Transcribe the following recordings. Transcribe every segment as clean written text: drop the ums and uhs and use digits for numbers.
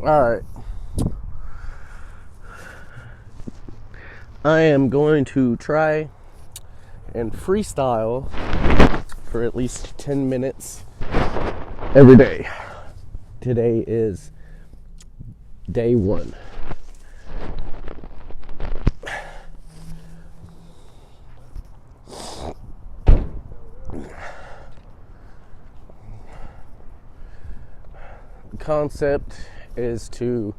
Alright. I am going to try and freestyle for at least 10 minutes every day. Today is day 1. The concept is to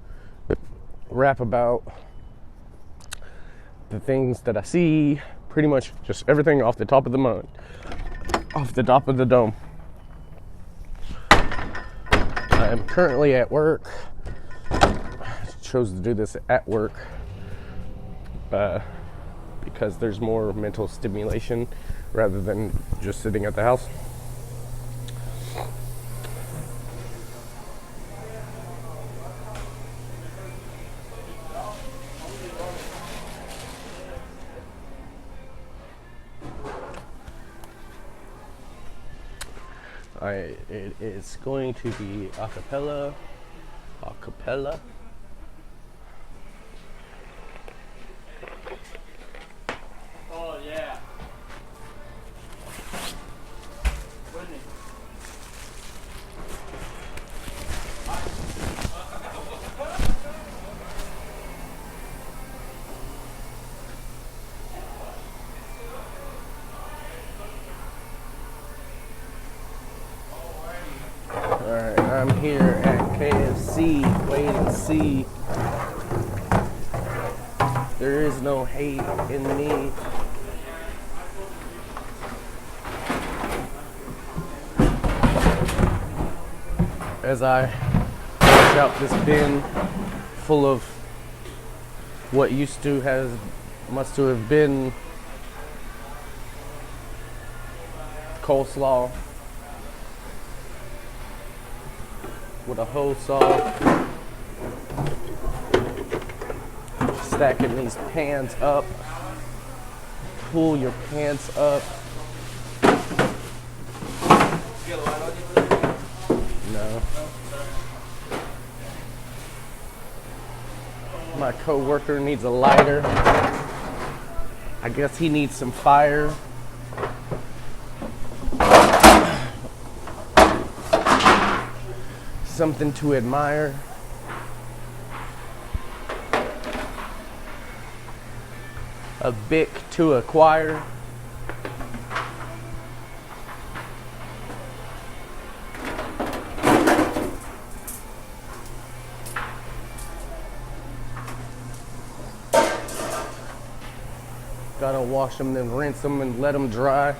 rap about the things that I see, pretty much just everything off the top of the mind, off the top of the dome. I am currently at work. I chose to do this at work because there's more mental stimulation rather than just sitting at the house. It is going to be a cappella. Oh yeah. Alright, I'm here at KFC. Wait and see. There is no hate in me. As I push out this bin full of what must have been coleslaw with a hoe saw, stacking these pans up. Pull your pants up. No. My coworker needs a lighter. I guess he needs some fire. Something to admire. A Bic to acquire. Gotta wash them, then rinse them and let them dry.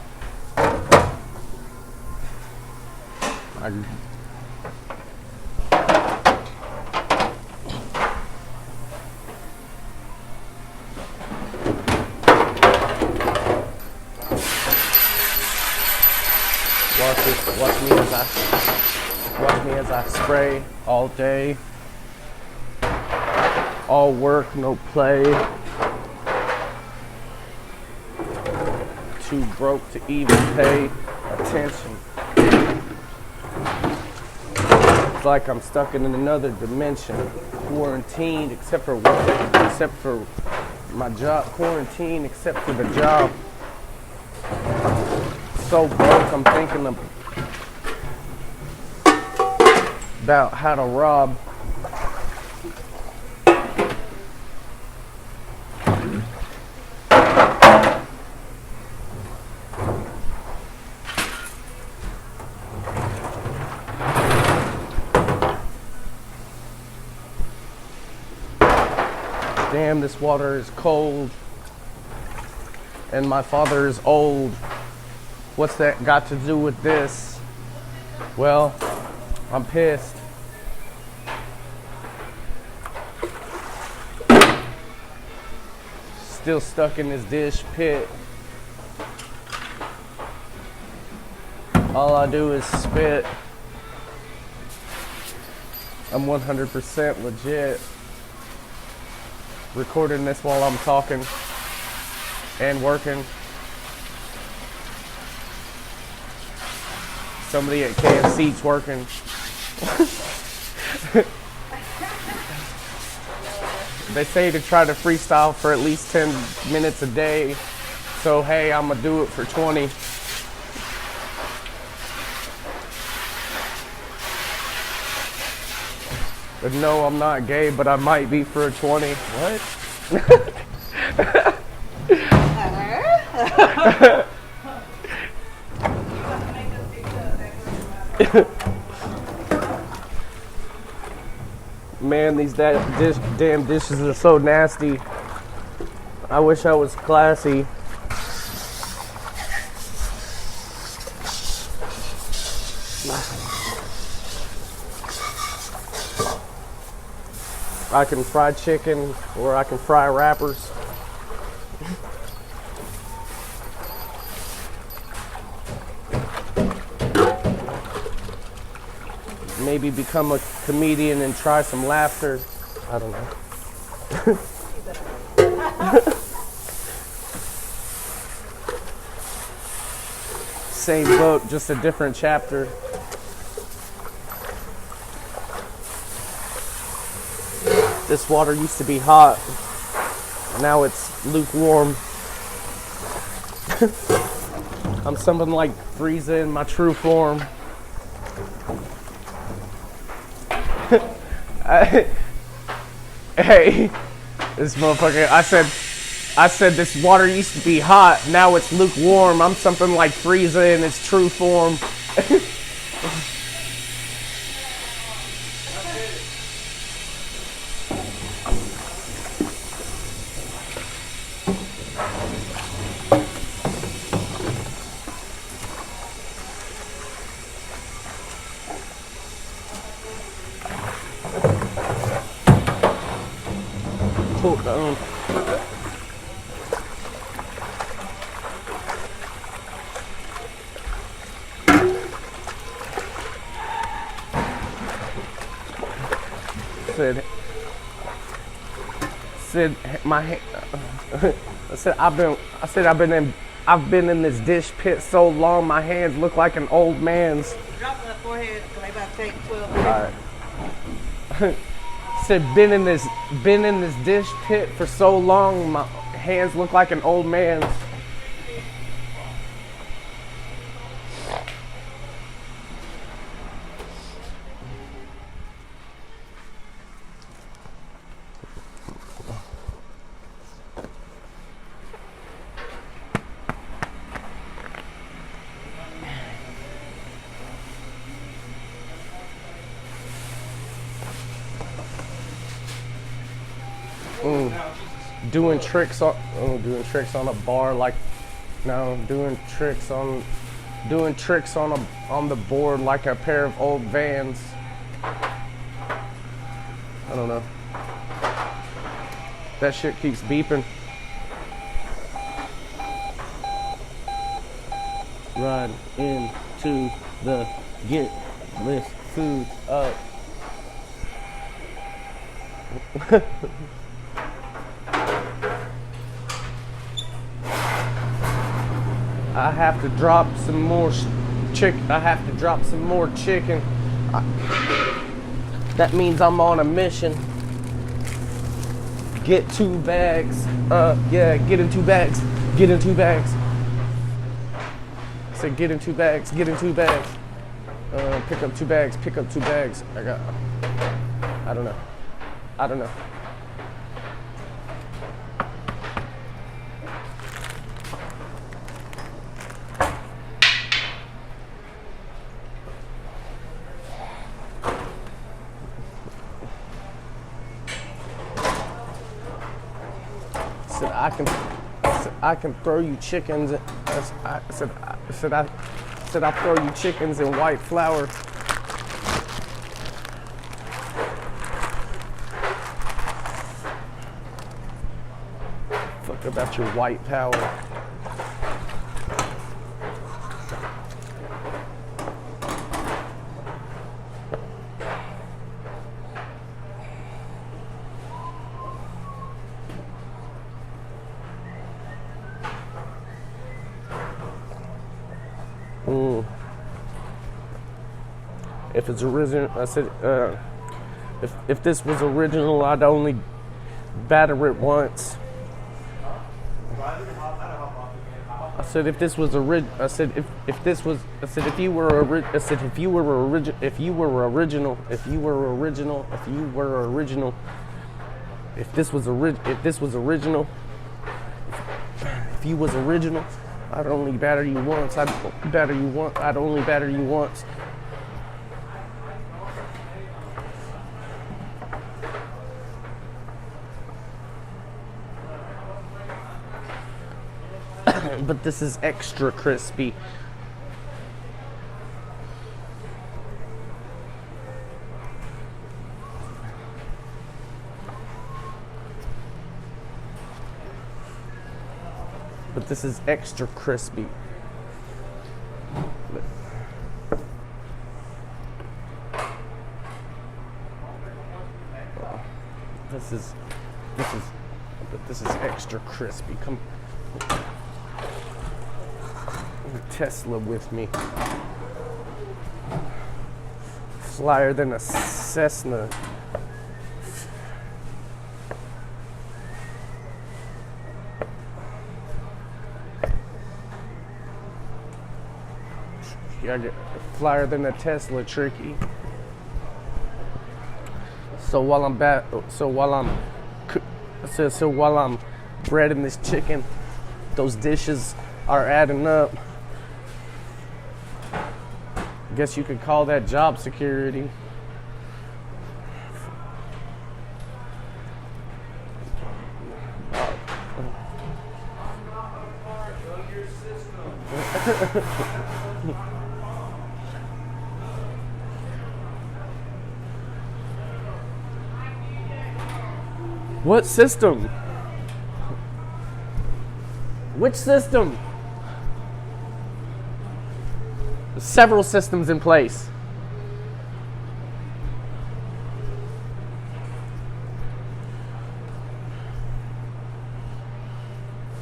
Watch me as I spray all day. All work, no play. Too broke to even pay attention. It's like I'm stuck in another dimension. Quarantined except for my job. Quarantined except for the job. So broke, I'm thinking about how to rob. Damn, this water is cold. And my father is old. What's that got to do with this? Well, I'm pissed. Still stuck in this dish pit. All I do is spit. I'm 100% legit. Recording this while I'm talking and working. Somebody at KFC's working. They say to try to freestyle for at least 10 minutes a day. So hey, I'm gonna do it for 20. But no, I'm not gay, but I might be for a 20. What? Man, these damn dishes are so nasty. I wish I was classy. I can fry chicken or I can fry wrappers. Maybe become a comedian and try some laughter. I don't know. Same book, just a different chapter. This water used to be hot. Now it's lukewarm. I'm something like Frieza in my true form. Hey, this motherfucker, I said this water used to be hot, now it's lukewarm. I'm something like Frieza in its true form. Hold on. Said my hand. I've been in this dish pit so long my hands look like an old man's. Drop on the forehead, because I about to take 12 minutes. Alright. Said been in this dish pit for so long my hands look like an old man's. Doing tricks on a bar like doing tricks on the board like a pair of old Vans. I don't know. That shit keeps beeping. Ride into the get this food up. I have to drop some more chicken. That means I'm on a mission. Get 2 bags. Yeah, get in 2 bags. Get in 2 bags. I said get in 2 bags. Get in 2 bags. Pick up 2 bags. Pick up 2 bags. I don't know. I can throw you chickens. I said I'll throw you chickens in white flour. Fuck about your white power. If it's original, I said, if this was original, I'd batter it once. I said if this was I said if this was, I said if you were I said if you were original, if you were original, if you were original, if you were original, if this was if this was original, if you was original, I'd only batter you once. I'd batter you once. I'd only batter you once. But this is extra crispy. But this is extra crispy. This is extra crispy. Come, Tesla with me. Flyer than a Cessna. I get flyer than a Tesla, tricky. So while I'm breading this chicken, those dishes are adding up. I guess you could call that job security. What system? Which system? There's several systems in place.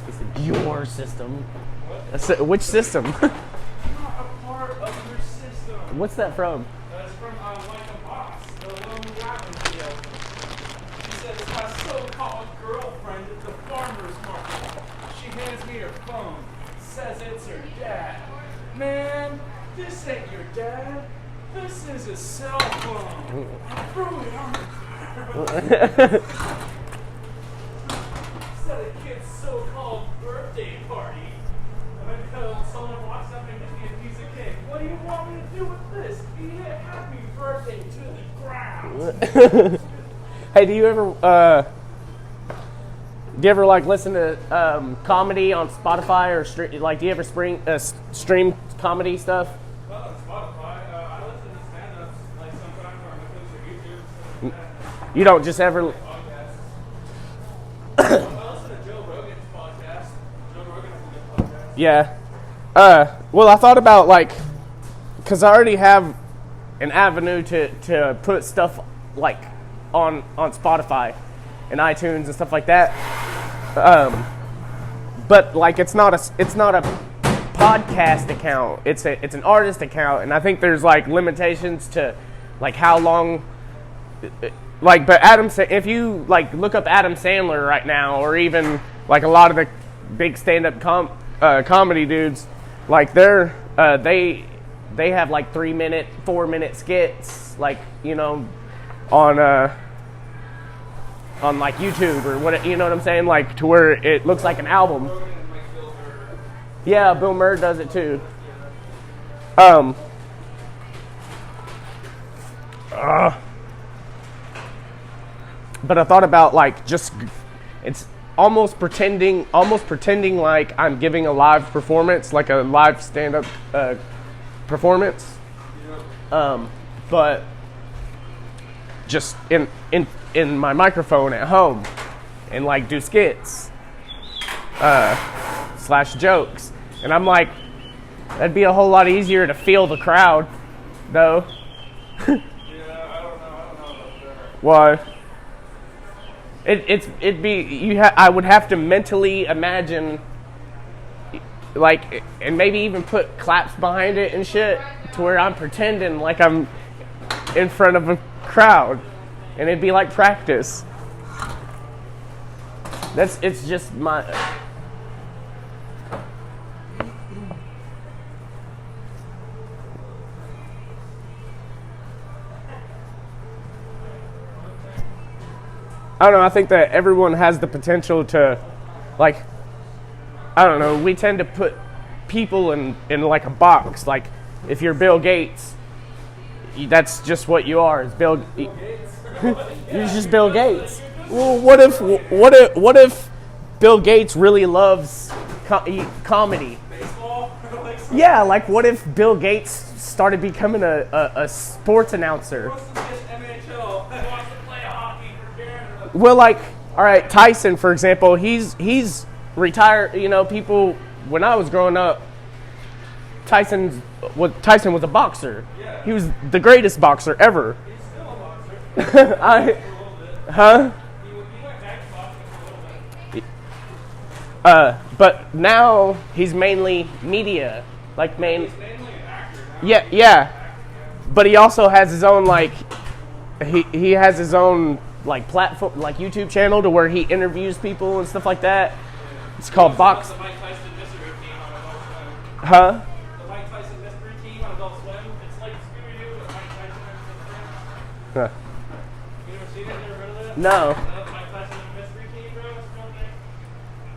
He said, your system. I said, which system? Not a part of your system. What's that from? That's from Like a Boss, the Lone Robin video. She said, it's my so-called girlfriend at the farmer's market. She hands me her phone, says it's her dad. Man, this ain't your dad. This is a cell phone. Throw it on the ground. It's at a kid's so-called birthday party. Someone walks up and gives me a piece of cake. What do you want me to do with this? Eat it. Happy birthday to the ground. Hey, do you ever like listen to comedy on Spotify or do you ever stream comedy stuff? Well, on Spotify, I listen to stand-ups like sometimes on Netflix or YouTube. Stuff like that. You don't just ever. Podcasts. I listen to Joe Rogan's podcast. Joe Rogan has a good podcast. Yeah. Well, I thought about because I already have an avenue to put stuff like on Spotify and iTunes and stuff like that. But it's not a podcast account. It's an artist account, and I think there's limitations to how long. But if you look up Adam Sandler right now, or even a lot of the big stand-up comedy dudes, they have 3-minute, 4-minute skits, on YouTube or what, you know what I'm saying, to where it looks like an album. Yeah, Bill Murray does it too. But I thought about it's almost pretending like I'm giving a live performance, like a live stand-up performance, but just in my microphone at home, and do skits / jokes, and I'm that'd be a whole lot easier to feel the crowd, though. Yeah, I don't know about that. Why? I would have to mentally imagine, and maybe even put claps behind it and shit, to where I'm pretending like I'm in front of a crowd, and it'd be like practice. It's just my. I don't know. I think that everyone has the potential to, like, I don't know. We tend to put people in like a box. Like, if you're Bill Gates, that's just what you are. It's Bill. You're just Bill Gates. Well, what if Bill Gates really loves comedy? Baseball? Yeah, like what if Bill Gates started becoming a sports announcer? Wants to get NHL. Wants to play hockey for Canada. Well, like, all right, Tyson, for example, he's retired. You know, people. When I was growing up, Tyson was a boxer. Yeah. He was the greatest boxer ever. He's still a boxer. For a little bit. Huh? He went back to boxing for a little bit. But now he's mainly media, like He's mainly an actor now. Yeah. But he also has his own like, he has his own like platform, like YouTube channel to where he interviews people and stuff like that. It's called Box. The Mike Tyson Mystery Team on Adult Swim. Huh? The Mike Tyson Mystery Team on Adult Swim. It's like Scooby-Doo, but Mike Tyson and Huh. You ever seen it? You ever heard of it? No. The Mike Tyson Mystery Team, bro? It's a real thing.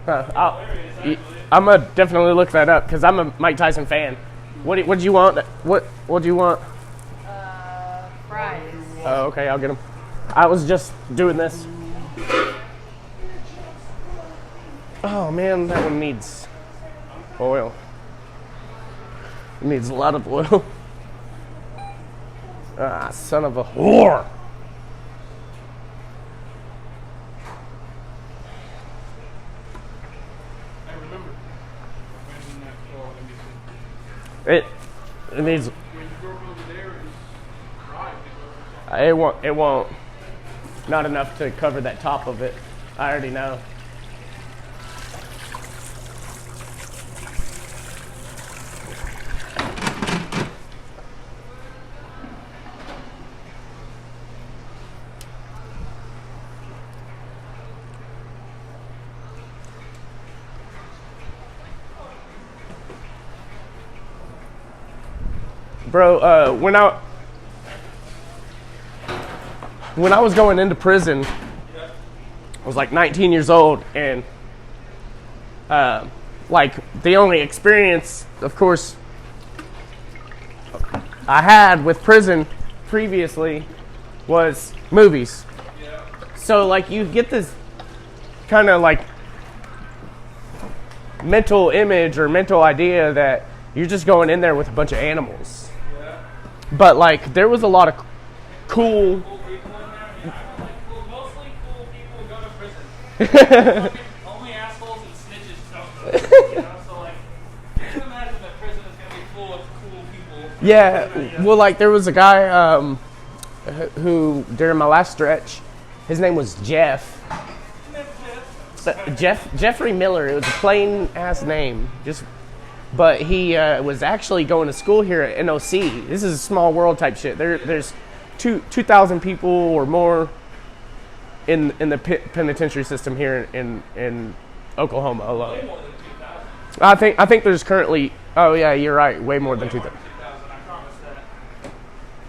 Huh. Hilarious, actually. I'm gonna definitely look that up because I'm a Mike Tyson fan. What do you want? What do you want? Fries. Oh, okay, I'll get them. I was just doing this. Oh man, that one needs oil. It needs a lot of oil. Ah, son of a whore. I remember when that let me see. It needs. When you drove over there, it was dry. It won't. Not enough to cover that top of it. I already know. Bro, when I was going into prison, I was like 19 years old, and like the only experience, of course, I had with prison previously was movies. So like you get this kind of like mental image or mental idea that you're just going in there with a bunch of animals. But like there was a lot of cool. Cool people in there. Yeah, like mostly cool people go to prison. Only assholes and snitches don't go. You know, so like, you can imagine that prison is gonna be full of cool people. Yeah, well, like there was a guy who during my last stretch, his name was Jeff. Jeffrey Miller. It was a plain ass name, but he was actually going to school here at NOC. This is a small world type shit. There's 2,000 people or more in the penitentiary system here in Oklahoma alone. Way more than 2,000. I think there's currently. Oh yeah, you're right. Way more than 2,000. 2,000, I promise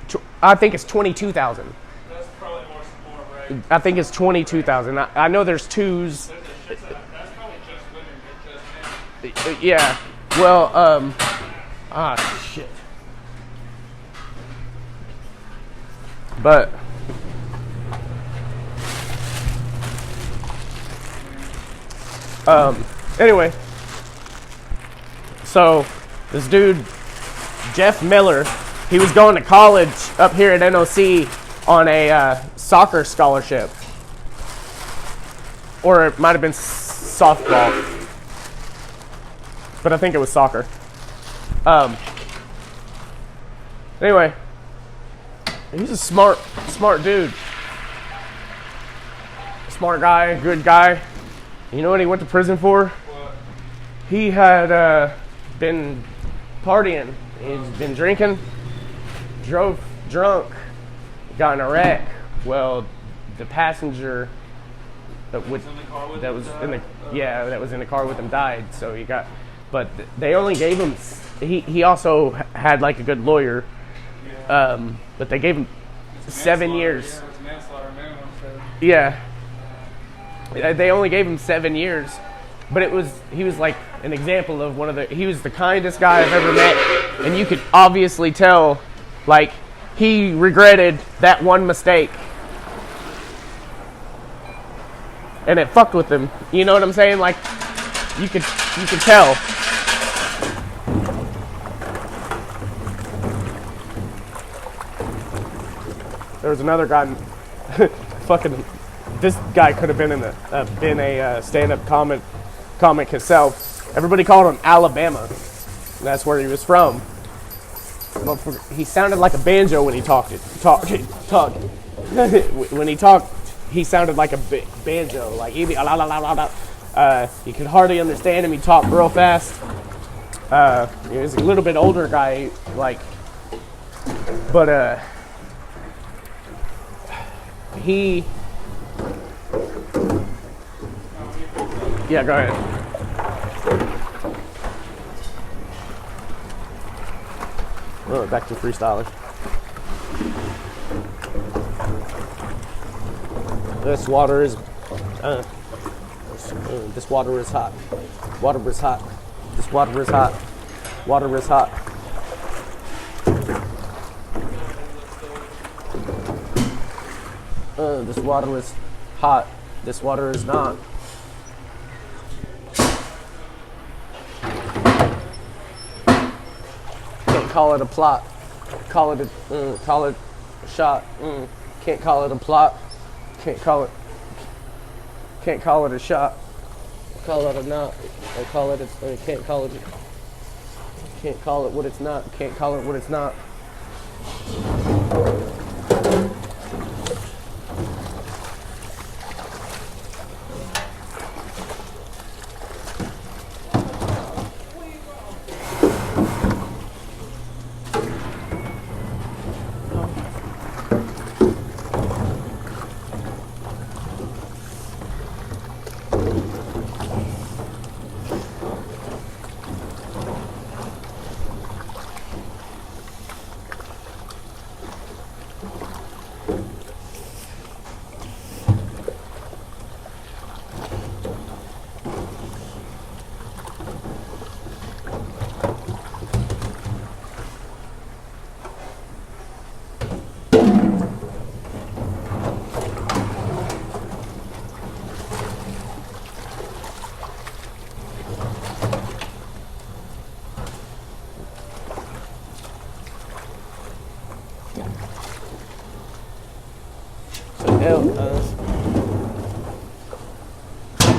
that. I think it's 22,000. That's probably more, right? I think it's 22,000. I know there's twos. That's probably just women, just men. Yeah. Well, shit. But anyway, so this dude Jeff Miller, he was going to college up here at NOC on a soccer scholarship, or it might have been softball, but I think it was soccer. Anyway, he's a smart dude. Smart guy, good guy. You know what he went to prison for? What? He had been partying. He's been drinking, drove drunk, got in a wreck. Well, the passenger that Was in the car with that him was died? in the that was in the car with him died. So he got, but they only gave him. He also had like a good lawyer, but they gave him 7 years. Yeah, it's manslaughter minimum. So. Yeah. They only gave him 7 years, but he was like an example of he was the kindest guy I've ever met, and you could obviously tell, like, he regretted that one mistake. And it fucked with him. You know what I'm saying? Like, you could tell. There was another guy, fucking, this guy could have been been a stand-up comic himself. Everybody called him Alabama. That's where he was from. He sounded like a banjo when he talked. When he talked, he sounded like a banjo. Like he'd be la la la la la. You could hardly understand him. He talked real fast. He was a little bit older guy, like, but he. Yeah, go ahead. Oh, back to freestyling. This water is this water is hot. Water is hot. This water is hot. Water is hot. This water is hot. This water is not. Can't call it a plot. Call it a shot. Can't call it a plot. Can't call it a shot. Call it a knot. Or call it a, can't call it what it's not. Can't call it what it's not.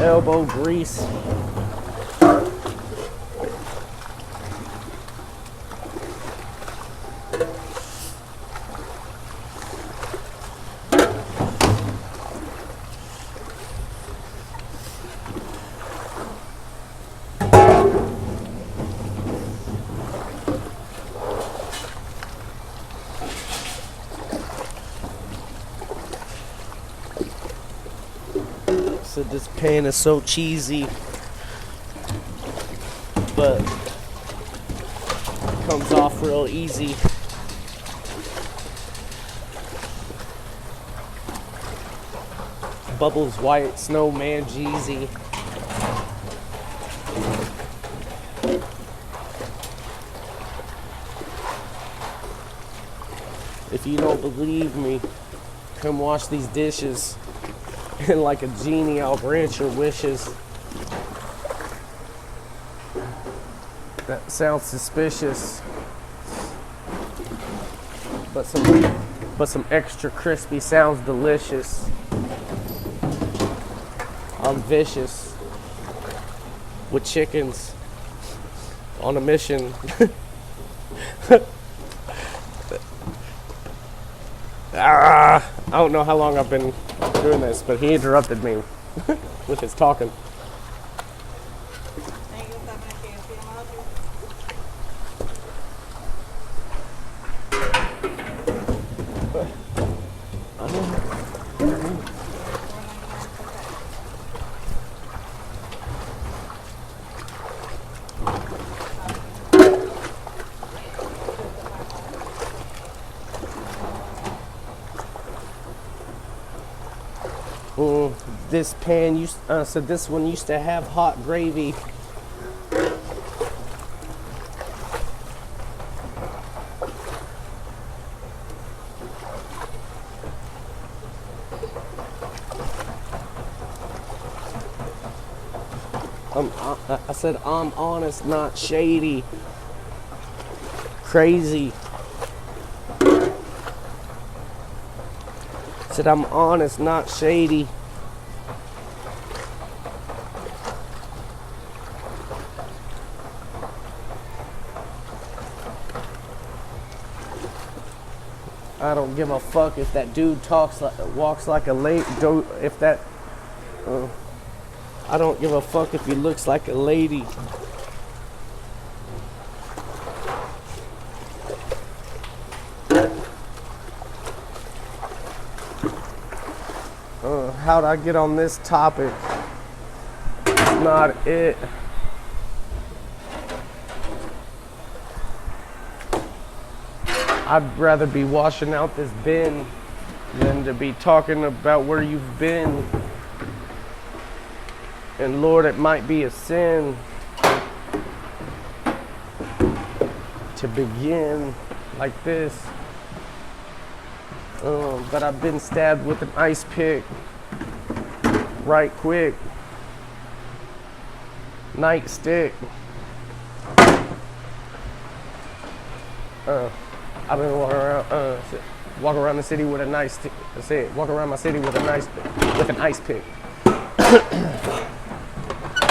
Elbow grease. So this pan is so cheesy, but it comes off real easy. Bubbles white, snowman Jeezy. If you don't believe me, come wash these dishes. And like a genie, I'll grant your wishes. That sounds suspicious. But some extra crispy sounds delicious. I'm vicious with chickens on a mission. I don't know how long I've been doing this, but he interrupted me with his talking. This pan used, so this one used to have hot gravy. I said I'm honest, not shady. Crazy. I said I'm honest, not shady. I don't give a fuck if that dude walks like a lady. If that, I don't give a fuck if he looks like a lady. How'd I get on this topic? It's not it. I'd rather be washing out this bin than to be talking about where you've been. And Lord, it might be a sin to begin like this. But I've been stabbed with an ice pick right quick. Nightstick. I've been walk around the city with a nice. Walk around my city with an ice pick.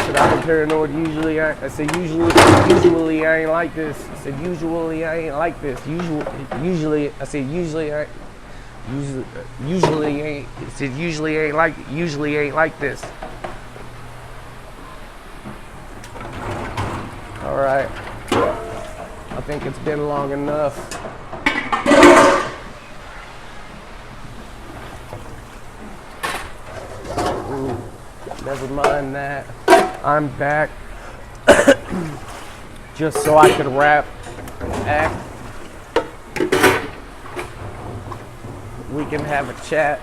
Said I've been paranoid. Usually I usually I ain't like this. I said usually I ain't like this. Usually ain't like this. All right. I think it's been long enough. Never mind that. I'm back. Just so I could rap and act. We can have a chat.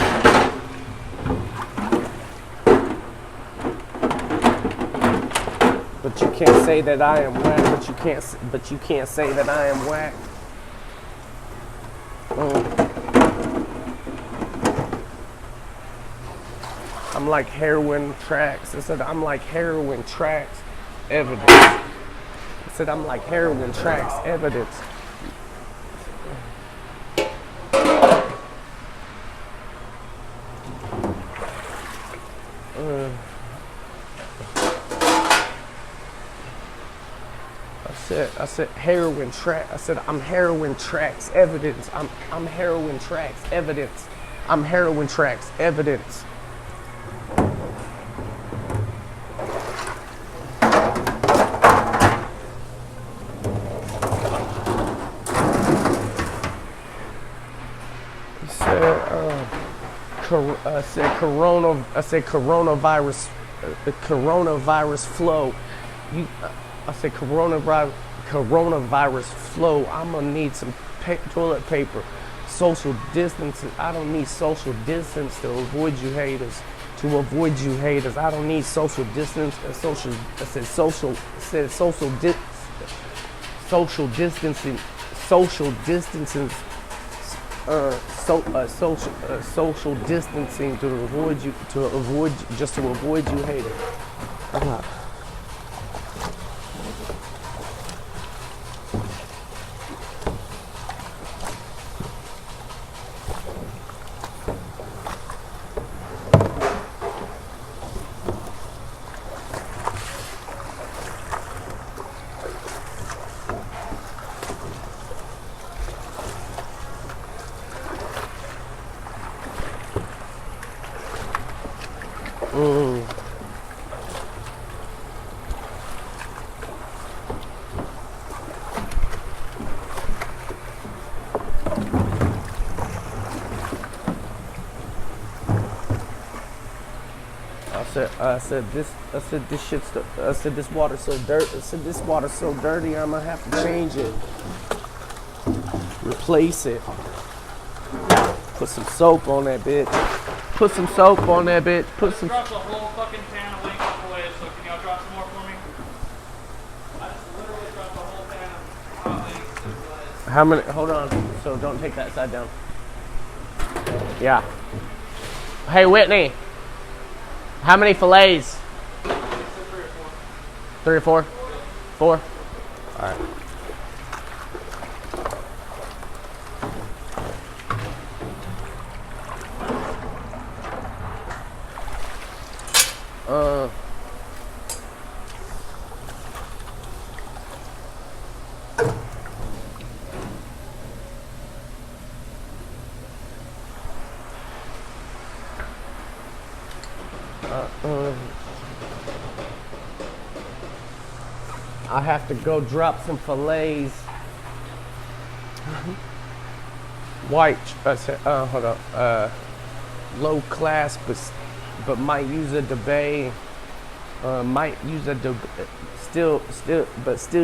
But you can't say that I am whack. But you can't say that I am whack. I'm like heroin tracks. I said I'm like heroin tracks evidence. I said I'm like heroin tracks evidence. I said heroin track. I said I'm heroin tracks evidence. I'm heroin tracks evidence. I'm heroin tracks evidence. I said coronavirus flow. I said coronavirus flow. I'm gonna need some toilet paper. Social distancing. I don't need social distance to avoid you haters. I don't need social distance. Social distancing. Social distancing to avoid you haters. I said this water's so dirty. I said this water's so dirty. I'm gonna have to change it, replace it, put some soap on that bitch. put some soap on that bitch. Put some. Dropped a whole fucking pan of wings of filet, so can y'all drop some more for me? I just literally dropped a whole pan of hot wings and fillets. How many? Hold on. So don't take that side down. Yeah. Hey Whitney, how many fillets? 3 or 4. 3 or 4? 4. All right. I have to go drop some fillets. White, hold up. Low class, but might use a debate. Might use a still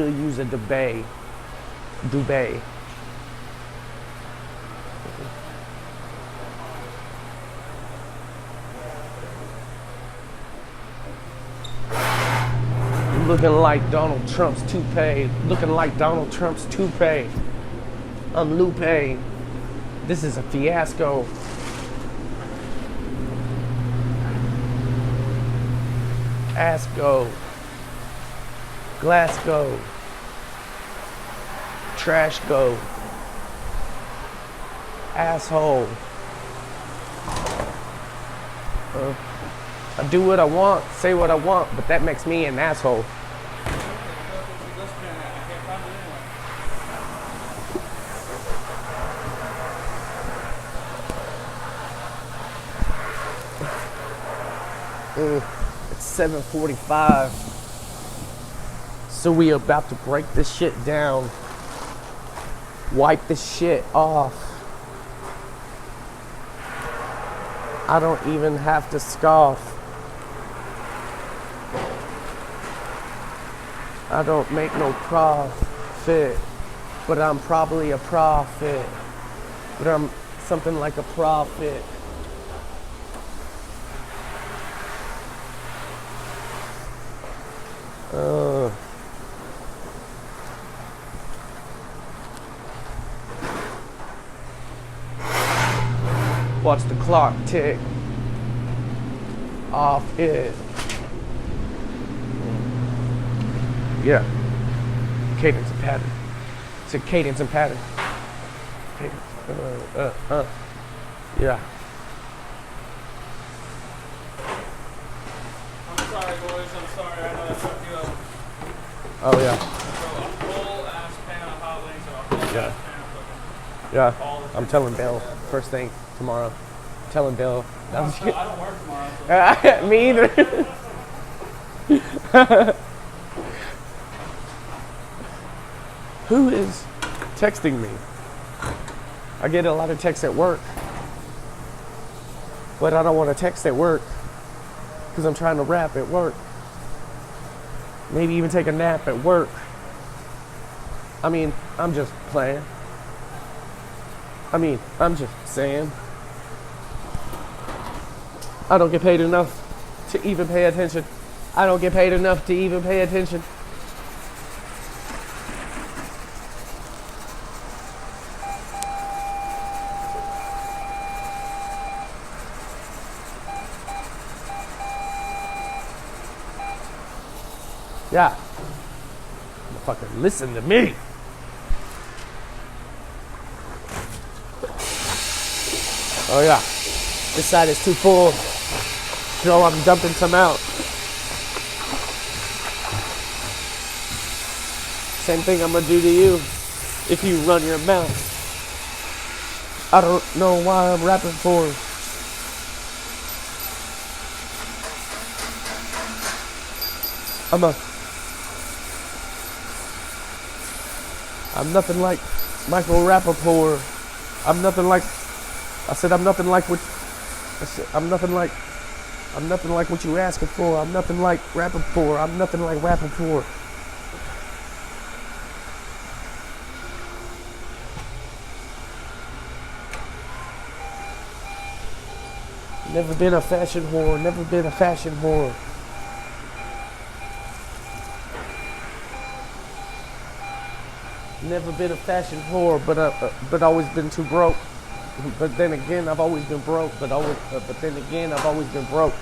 use a debate. Dubay. Looking like Donald Trump's toupee. Looking like Donald Trump's toupee. I'm Lupe. This is a fiasco. Asco. Glasgow. Trash go. Asshole. I do what I want, say what I want, but that makes me an asshole. It's 7:45. So we about to break this shit down. Wipe this shit off. I don't even have to scoff. I don't make no profit, but I'm probably a prophet. But I'm something like a prophet. Watch the clock tick off it. Yeah. Cadence and pattern. It's a cadence and pattern. Cadence. Yeah. I'm sorry, boys. I'm sorry. I know I fucked you up. Oh yeah. So a full ass pan of hot wings or a full Yeah. ass pan of cooking. Yeah. I'm telling Bill first thing tomorrow. Telling Bill. I don't work tomorrow. So. Me either. Who is texting me? I get a lot of texts at work, but I don't want to text at work because I'm trying to rap at work. Maybe even take a nap at work. I mean, I'm just playing. I mean, I'm just saying. I don't get paid enough to even pay attention. I don't get paid enough to even pay attention. Yeah. Motherfucker, listen to me. Oh yeah. This side is too full. So I'm dumping some out. Same thing I'm gonna do to you if you run your mouth. I don't know why I'm rapping for. I'm nothing like Michael Rappaport. I'm nothing like. I said I'm nothing like what. I said I'm nothing like what you asking for. I'm nothing like Rappaport. I'm nothing like Rappaport. Never been a fashion whore, never been a fashion whore. Never been a fashion whore, but always been too broke. But then again, I've always been broke. But then again, I've always been broke.